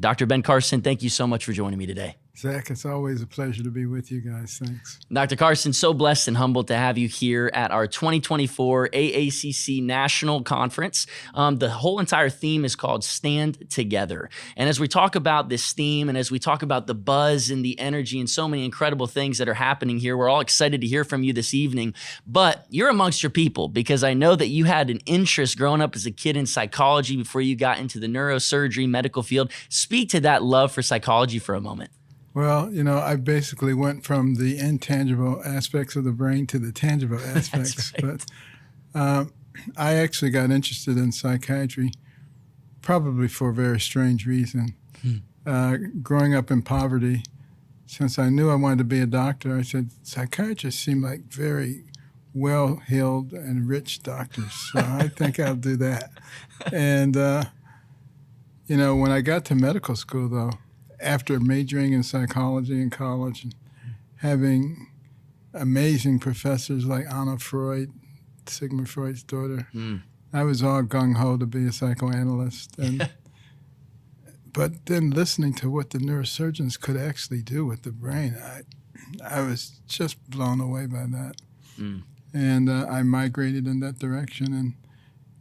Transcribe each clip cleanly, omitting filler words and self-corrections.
Dr. Ben Carson, thank you so much for joining me today. Zach, it's always a pleasure to be with you guys. Thanks. Dr. Carson, so blessed and humbled to have you here at our 2024 AACC National Conference. The whole entire theme is called Stand Together. And as we talk about this theme and as we talk about the buzz and the energy and so many incredible things that are happening here, we're all excited to hear from you this evening. But you're amongst your people because I know that you had an interest growing up as a kid in psychology before you got into the neurosurgery medical field. Speak to that love for psychology for a moment. Well, I basically went from the intangible aspects of the brain to the tangible aspects. Right. But I actually got interested in psychiatry probably for a very strange reason. Growing up in poverty, since I knew I wanted to be a doctor, I said, psychiatrists seem like very well-heeled and rich doctors, so I think I'll do that. And, when I got to medical school, though, after majoring in psychology in college and having amazing professors like Anna Freud, Sigmund Freud's daughter, I was all gung-ho to be a psychoanalyst. But then listening to what the neurosurgeons could actually do with the brain, I was just blown away by that. And I migrated in that direction, and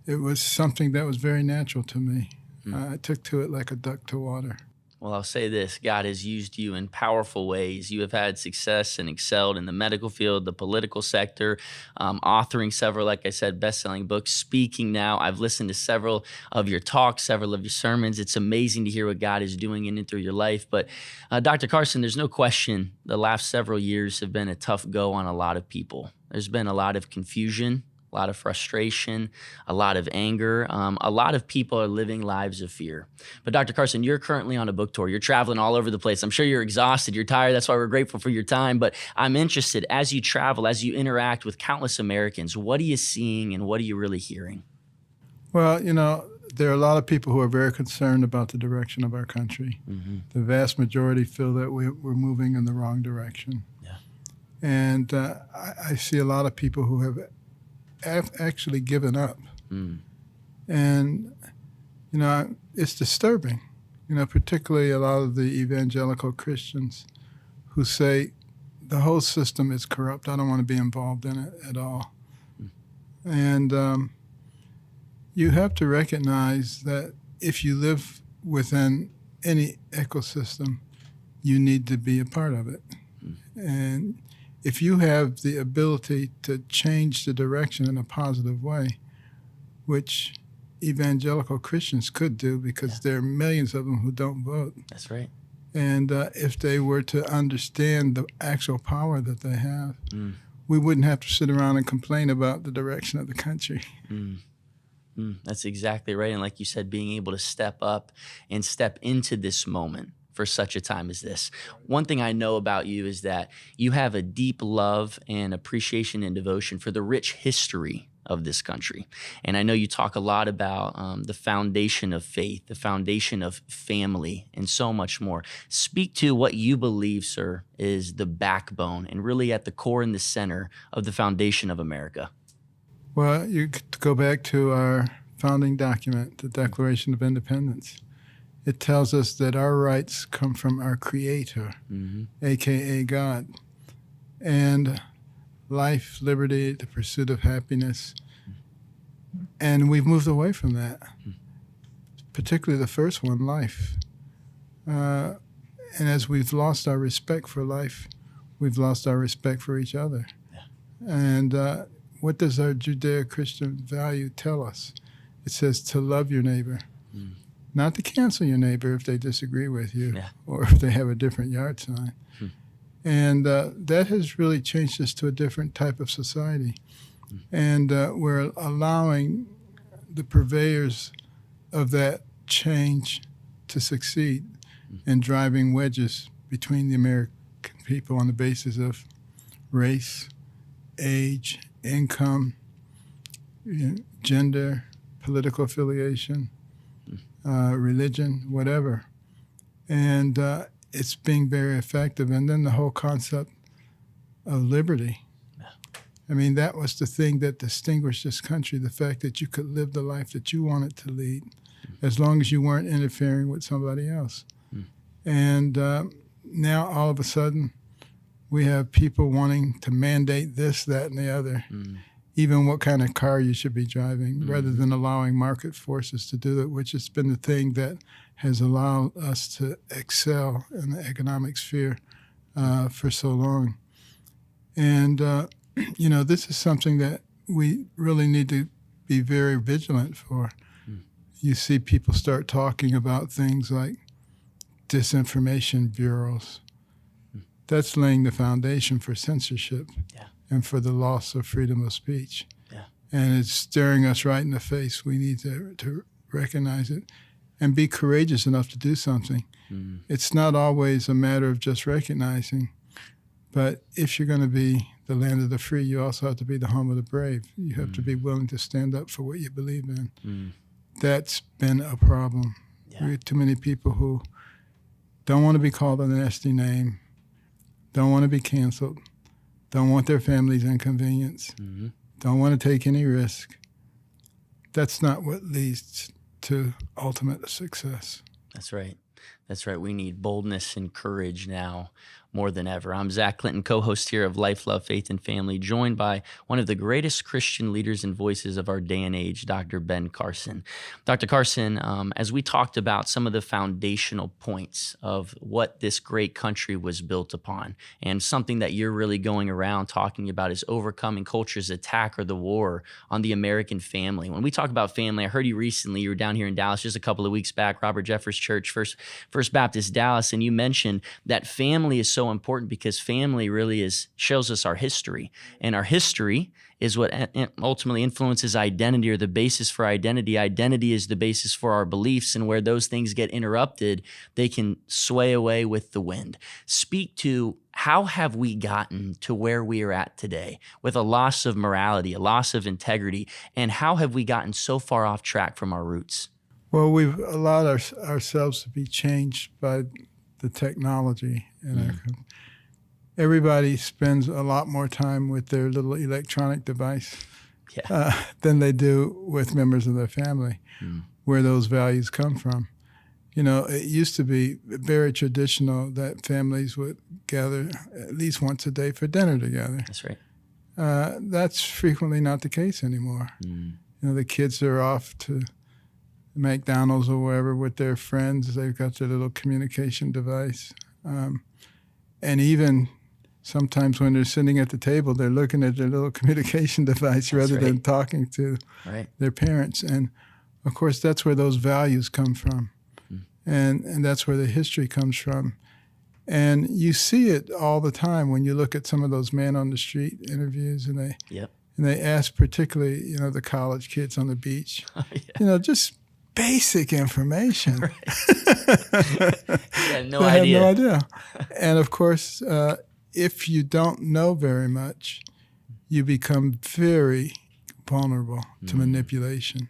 it was something that was very natural to me. I took to it like a duck to water. Well, I'll say this, God has used you in powerful ways. You have had success and excelled in the medical field, the political sector, authoring several, like I said, best-selling books, speaking now. I've listened to several of your talks, several of your sermons. It's amazing to hear what God is doing in and through your life. But Dr. Carson, there's no question the last several years have been a tough go on a lot of people. There's been a lot of confusion, a lot of frustration, a lot of anger. A lot of people are living lives of fear. But Dr. Carson, you're currently on a book tour. You're traveling all over the place. I'm sure you're exhausted. You're tired. That's why we're grateful for your time. But I'm interested, as you travel, as you interact with countless Americans, what are you seeing and what are you really hearing? Well, there are a lot of people who are very concerned about the direction of our country. The vast majority feel that we're moving in the wrong direction. Yeah. And I see a lot of people who have actually given up. And, it's disturbing, particularly a lot of the evangelical Christians who say the whole system is corrupt. I don't want to be involved in it at all. And you have to recognize that if you live within any ecosystem, you need to be a part of it. And if you have the ability to change the direction in a positive way, which evangelical Christians could do because there are millions of them who don't vote. That's right. And if they were to understand the actual power that they have, we wouldn't have to sit around and complain about the direction of the country. That's exactly right. And like you said, being able to step up and step into this moment for such a time as this. One thing I know about you is that you have a deep love and appreciation and devotion for the rich history of this country. And I know you talk a lot about the foundation of faith, the foundation of family, and so much more. Speak to what you believe, sir, is the backbone and really at the core and the center of the foundation of America. Well, you could go back to our founding document, the Declaration of Independence. It tells us that our rights come from our Creator, a.k.a. God. And life, liberty, the pursuit of happiness. And we've moved away from that, particularly the first one, life. And as we've lost our respect for life, we've lost our respect for each other. And what does our Judeo-Christian value tell us? It says to love your neighbor. Not to cancel your neighbor if they disagree with you or if they have a different yard sign. And that has really changed us to a different type of society. And we're allowing the purveyors of that change to succeed in driving wedges between the American people on the basis of race, age, income, gender, political affiliation, religion, whatever. And it's being very effective. And then the whole concept of liberty. I mean, that was the thing that distinguished this country, the fact that you could live the life that you wanted to lead as long as you weren't interfering with somebody else. And now all of a sudden, we have people wanting to mandate this, that, and the other, even what kind of car you should be driving, rather than allowing market forces to do it, which has been the thing that has allowed us to excel in the economic sphere for so long. And, this is something that we really need to be very vigilant for. You see people start talking about things like disinformation bureaus. That's laying the foundation for censorship and for the loss of freedom of speech. And it's staring us right in the face. We need to recognize it and be courageous enough to do something. It's not always a matter of just recognizing, but if you're going to be the land of the free, you also have to be the home of the brave. You have to be willing to stand up for what you believe in. That's been a problem. We have too many people who don't want to be called a nasty name, don't want to be canceled, don't want their families inconvenienced, don't want to take any risk. That's not what leads to ultimate success. That's right. That's right. We need boldness and courage now more than ever. I'm Zach Clinton, co-host here of Life, Love, Faith, and Family, joined by one of the greatest Christian leaders and voices of our day and age, Dr. Ben Carson. Dr. Carson, as we talked about some of the foundational points of what this great country was built upon, and something that you're really going around talking about is overcoming culture's attack or the war on the American family. When we talk about family, I heard you recently, you were down here in Dallas just a couple of weeks back, Robert Jeffress Church, First Baptist Dallas, and you mentioned that family is so important because family really shows us our history, and our history is what ultimately influences identity, or the basis for identity. Identity is the basis for our beliefs, and where those things get interrupted, they can sway away with the wind. Speak to how have we gotten to where we are at today with a loss of morality, a loss of integrity, and how have we gotten so far off track from our roots? Well, we've allowed ourselves to be changed by the technology. Everybody spends a lot more time with their little electronic device than they do with members of their family, where those values come from. It used to be very traditional that families would gather at least once a day for dinner together. That's right. That's frequently not the case anymore. The kids are off to McDonald's or wherever with their friends. They've got their little communication device. And even sometimes when they're sitting at the table, they're looking at their little communication device rather than talking to their parents. And, of course, that's where those values come from. And that's where the history comes from. And you see it all the time when you look at some of those man on the street interviews, and they ask particularly, the college kids on the beach, just basic information. No They idea. have no idea. And of course, if you don't know very much, you become very vulnerable to manipulation.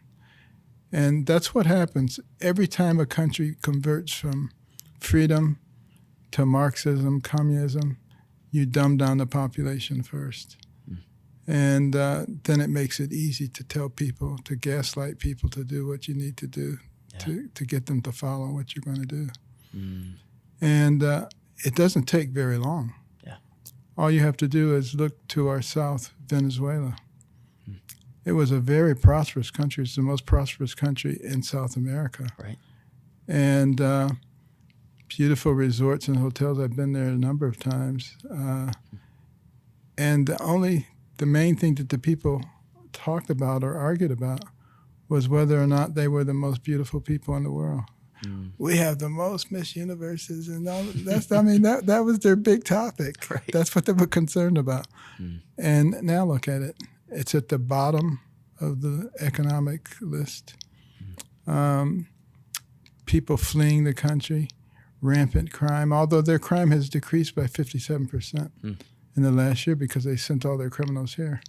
And that's what happens every time a country converts from freedom to Marxism, communism. You dumb down the population first. And then it makes it easy to tell people, to gaslight people to do what you need to do, to get them to follow what you're going to do. And it doesn't take very long. All you have to do is look to our south, Venezuela. It was a very prosperous country. It's the most prosperous country in South America. And beautiful resorts and hotels. I've been there a number of times. And the main thing that the people talked about or argued about was whether or not they were the most beautiful people in the world. We have the most Miss Universes and all that's. That was their big topic. That's what they were concerned about. And now look at it. It's at the bottom of the economic list. People fleeing the country, rampant crime, although their crime has decreased by 57%. In the last year because they sent all their criminals here.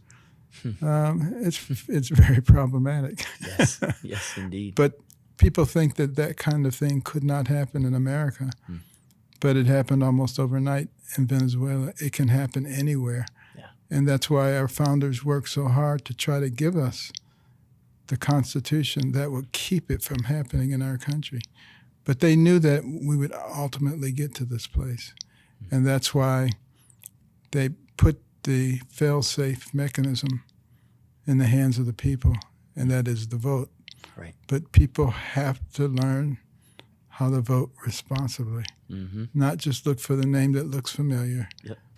It's very problematic. Yes, indeed. But people think that kind of thing could not happen in America. But it happened almost overnight in Venezuela. It can happen anywhere. And that's why our founders worked so hard to try to give us the Constitution that would keep it from happening in our country. But they knew that we would ultimately get to this place. And that's why they put the fail-safe mechanism in the hands of the people, and that is the vote. Right. But people have to learn how to vote responsibly, not just look for the name that looks familiar,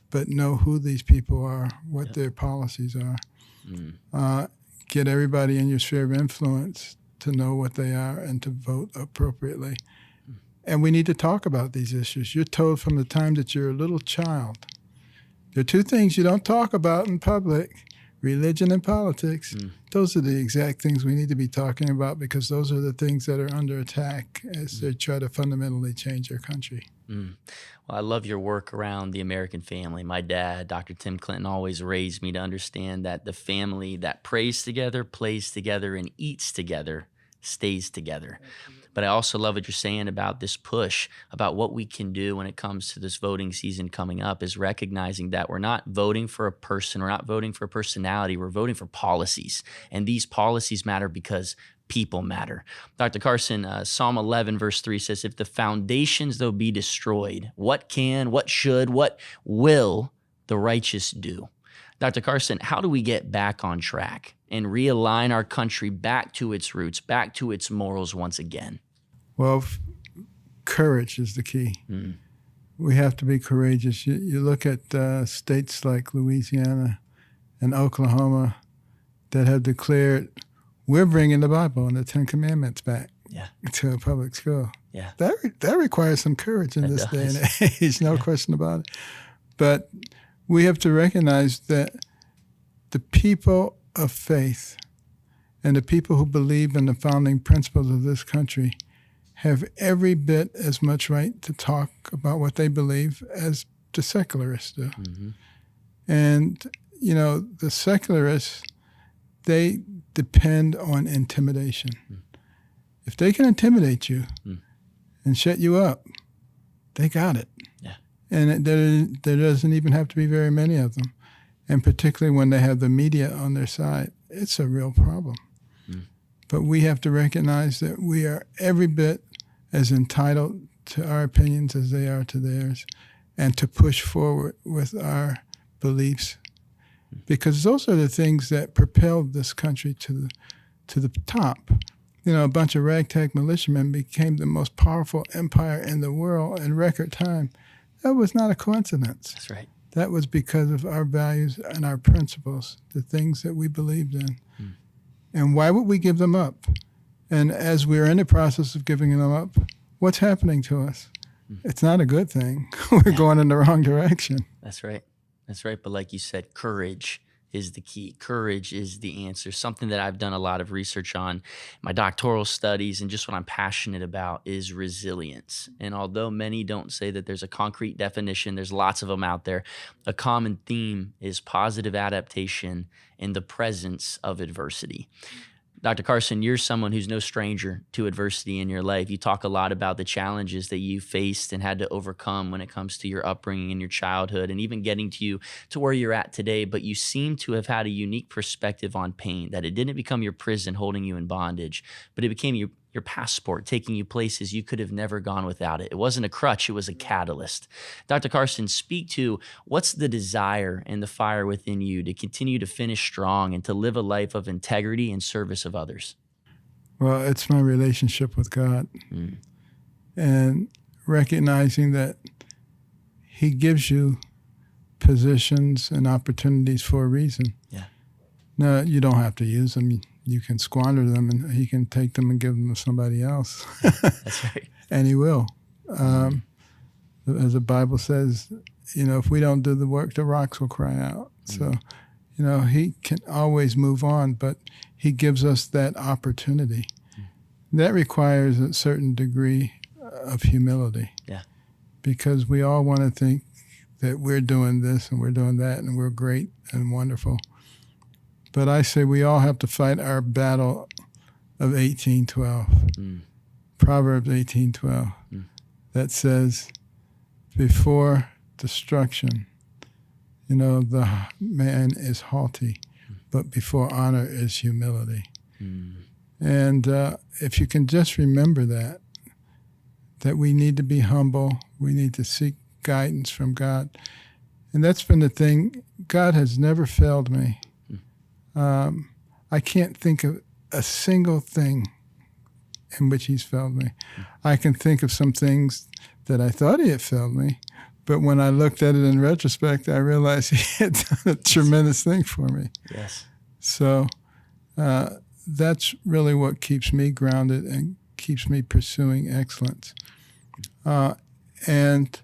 but know who these people are, what their policies are. Get everybody in your sphere of influence to know what they are and to vote appropriately. And we need to talk about these issues. You're told from the time that you're a little child, there are two things you don't talk about in public: religion and politics. Those are the exact things we need to be talking about, because those are the things that are under attack as they try to fundamentally change our country. Well, I love your work around the American family. My dad, Dr. Tim Clinton, always raised me to understand that the family that prays together, plays together, and eats together stays together. But I also love what you're saying about this push, about what we can do when it comes to this voting season coming up, is recognizing that we're not voting for a person, we're not voting for a personality, we're voting for policies. And these policies matter because people matter. Dr. Carson, Psalm 11 verse 3 says, if the foundations though be destroyed, what can, what should, what will the righteous do? Dr. Carson, how do we get back on track and realign our country back to its roots, back to its morals once again? Well, courage is the key. We have to be courageous. You look at states like Louisiana and Oklahoma that have declared, we're bringing the Bible and the Ten Commandments back to a public school. That requires some courage in this day and age, no question about it. But we have to recognize that the people of faith and the people who believe in the founding principles of this country have every bit as much right to talk about what they believe as the secularists do. And, you know, the secularists, they depend on intimidation. If they can intimidate you and shut you up, they got it. And there doesn't even have to be very many of them. And particularly when they have the media on their side, it's a real problem. But we have to recognize that we are every bit as entitled to our opinions as they are to theirs, and to push forward with our beliefs, because those are the things that propelled this country to the top. You know, a bunch of ragtag militiamen became the most powerful empire in the world in record time. That was not a coincidence. That's right. That was because of our values and our principles, the things that we believed in. And why would we give them up? And as we're in the process of giving them up, what's happening to us? It's not a good thing. We're going in the wrong direction. That's right. That's right. But like you said, courage is the key. Courage is the answer. Something that I've done a lot of research on, my doctoral studies, and just what I'm passionate about is resilience. And although many don't say that there's a concrete definition, there's lots of them out there, a common theme is positive adaptation in the presence of adversity. Dr. Carson, you're someone who's no stranger to adversity in your life. You talk a lot about the challenges that you faced and had to overcome when it comes to your upbringing and your childhood, and even getting to where you're at today. But you seem to have had a unique perspective on pain, that it didn't become your prison holding you in bondage, but it became your passport, taking you places you could have never gone without it. It wasn't a crutch, it was a catalyst. Dr. Carson, speak to what's the desire and the fire within you to continue to finish strong and to live a life of integrity and service of others? Well, it's my relationship with God and recognizing that He gives you positions and opportunities for a reason. No, you don't have to use them. You can squander them, and He can take them and give them to somebody else. That's right. And He will. As the Bible says, you know, if we don't do the work, the rocks will cry out. So, you know, He can always move on, but He gives us that opportunity. That requires a certain degree of humility. Because we all want to think that we're doing this and we're doing that and we're great and wonderful. But I say we all have to fight our battle of 1812. Proverbs 18:12. That says, before destruction, The man is haughty, but before honor is humility. And if you can just remember that we need to be humble, we need to seek guidance from God. And that's been the thing. God has never failed me. I can't think of a single thing in which he's failed me. I can think of some things that I thought he had failed me, but when I looked at it in retrospect, I realized he had done a tremendous thing for me. Yes. So that's really what keeps me grounded and keeps me pursuing excellence. And,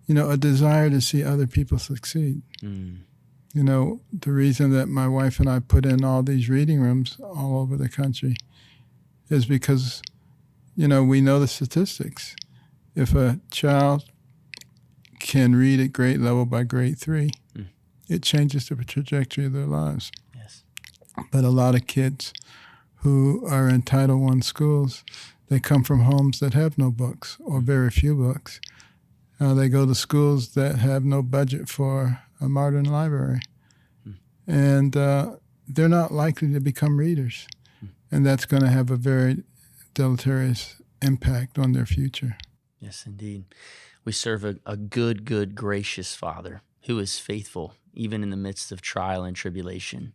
a desire to see other people succeed. The reason that my wife and I put in all these reading rooms all over the country is because, we know the statistics. If a child can read at grade level by grade 3, it changes the trajectory of their lives. Yes. But a lot of kids who are in Title I schools, they come from homes that have no books or very few books. They go to schools that have no budget for a modern library. And they're not likely to become readers. And that's going to have a very deleterious impact on their future. Yes, indeed. We serve a good, gracious Father who is faithful even in the midst of trial and tribulation.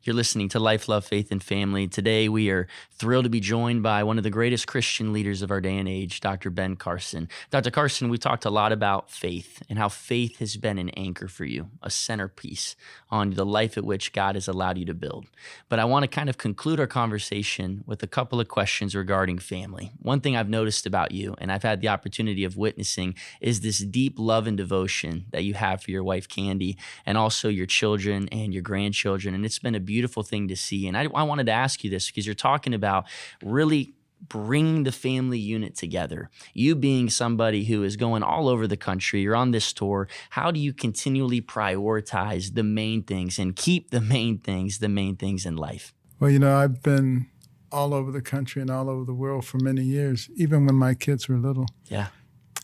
You're listening to Life, Love, Faith, and Family. Today, we are thrilled to be joined by one of the greatest Christian leaders of our day and age, Dr. Ben Carson. Dr. Carson, we talked a lot about faith and how faith has been an anchor for you, a centerpiece on the life at which God has allowed you to build. But I want to kind of conclude our conversation with a couple of questions regarding family. One thing I've noticed about you, and I've had the opportunity of witnessing, is this deep love and devotion that you have for your wife, Candy, and also your children and your grandchildren. And it's been a beautiful thing to see. And I wanted to ask you this because you're talking about really bringing the family unit together. You being somebody who is going all over the country, you're on this tour. How do you continually prioritize the main things and keep the main things in life? Well, I've been all over the country and all over the world for many years, even when my kids were little. Yeah.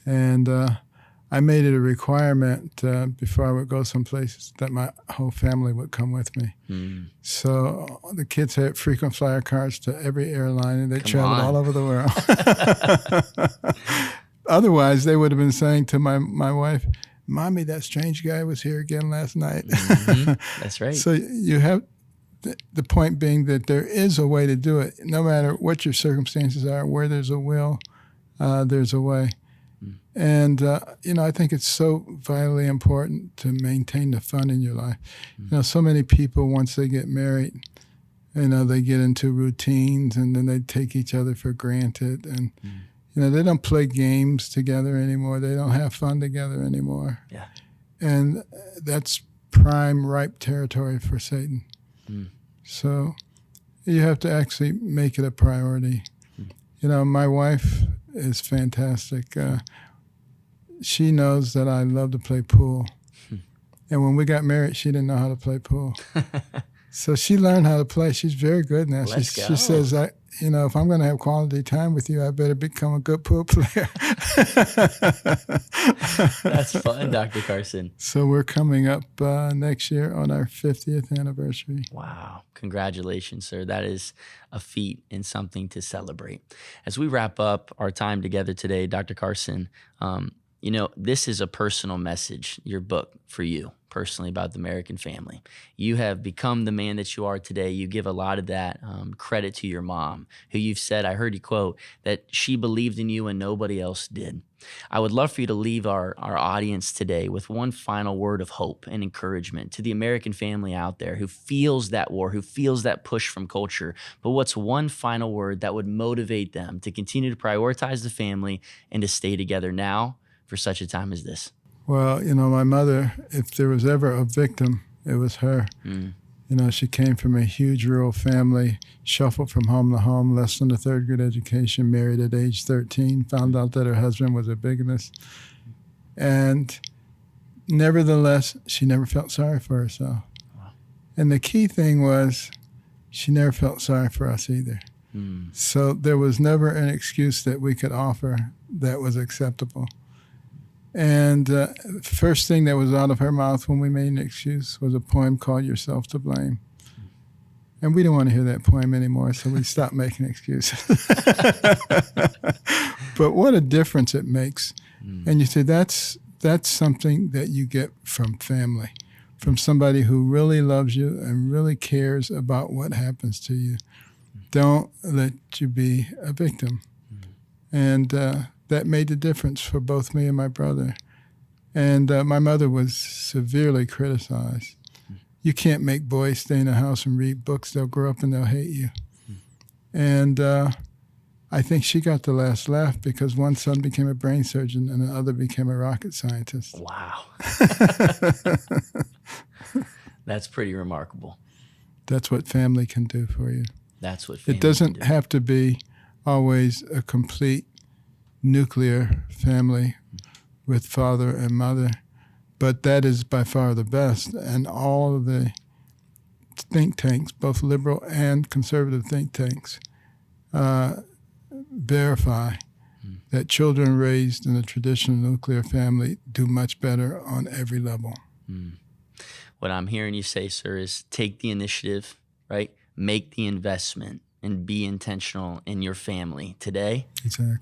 And I made it a requirement before I would go someplace that my whole family would come with me. So the kids had frequent flyer cards to every airline, and they traveled all over the world. Otherwise, they would have been saying to my wife, "Mommy, that strange guy was here again last night." That's right. So you have the point being that there is a way to do it. No matter what your circumstances are, where there's a will, there's a way. And, I think it's so vitally important to maintain the fun in your life. So many people, once they get married, they get into routines and then they take each other for granted. And, they don't play games together anymore. They don't have fun together anymore. Yeah. And that's prime, ripe territory for Satan. So you have to actually make it a priority. My wife is fantastic. She knows that I love to play pool. And when we got married, she didn't know how to play pool. So she learned how to play. She's very good now. She says, if I'm going to have quality time with you, I better become a good pool player. That's fun, Dr. Carson. So we're coming up next year on our 50th anniversary. Wow. Congratulations, sir. That is a feat and something to celebrate. As we wrap up our time together today, Dr. Carson, this is a personal message, your book for you personally about the American family. You have become the man that you are today. You give a lot of that credit to your mom, who you've said, I heard you quote, that she believed in you and nobody else did. I would love for you to leave our audience today with one final word of hope and encouragement to the American family out there who feels that war, who feels that push from culture. But what's one final word that would motivate them to continue to prioritize the family and to stay together now for such a time as this? Well, my mother, if there was ever a victim, it was her. She came from a huge rural family, shuffled from home to home, less than a third grade education, married at age 13, found out that her husband was a bigamist. And nevertheless, she never felt sorry for herself. Wow. And the key thing was she never felt sorry for us either. So there was never an excuse that we could offer that was acceptable. And first thing that was out of her mouth when we made an excuse was a poem called Yourself to Blame. And we didn't want to hear that poem anymore, so we stopped making excuses. But what a difference it makes. And you say that's something that you get from family, from somebody who really loves you and really cares about what happens to you. Don't let you be a victim. And that made the difference for both me and my brother. And my mother was severely criticized. You can't make boys stay in the house and read books. They'll grow up and they'll hate you. And I think she got the last laugh because one son became a brain surgeon and the other became a rocket scientist. Wow. That's pretty remarkable. That's what family can do for you. That's what family It doesn't can do. have to be always a complete nuclear family with father and mother, but that is by far the best. And all of the think tanks, both liberal and conservative think tanks, verify that children raised in a traditional nuclear family do much better on every level. What I'm hearing you say, sir, is take the initiative, right? Make the investment and be intentional in your family today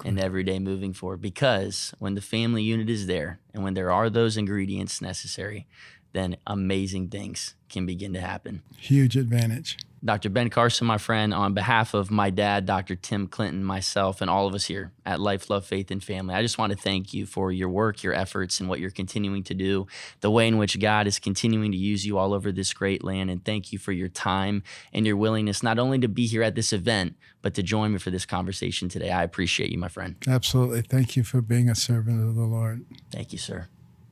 and every day moving forward. Because when the family unit is there and when there are those ingredients necessary, then amazing things can begin to happen. Huge advantage. Dr. Ben Carson, my friend, on behalf of my dad, Dr. Tim Clinton, myself, and all of us here at Life, Love, Faith, and Family, I just want to thank you for your work, your efforts, and what you're continuing to do, the way in which God is continuing to use you all over this great land. And thank you for your time and your willingness not only to be here at this event, but to join me for this conversation today. I appreciate you, my friend. Absolutely. Thank you for being a servant of the Lord. Thank you, sir.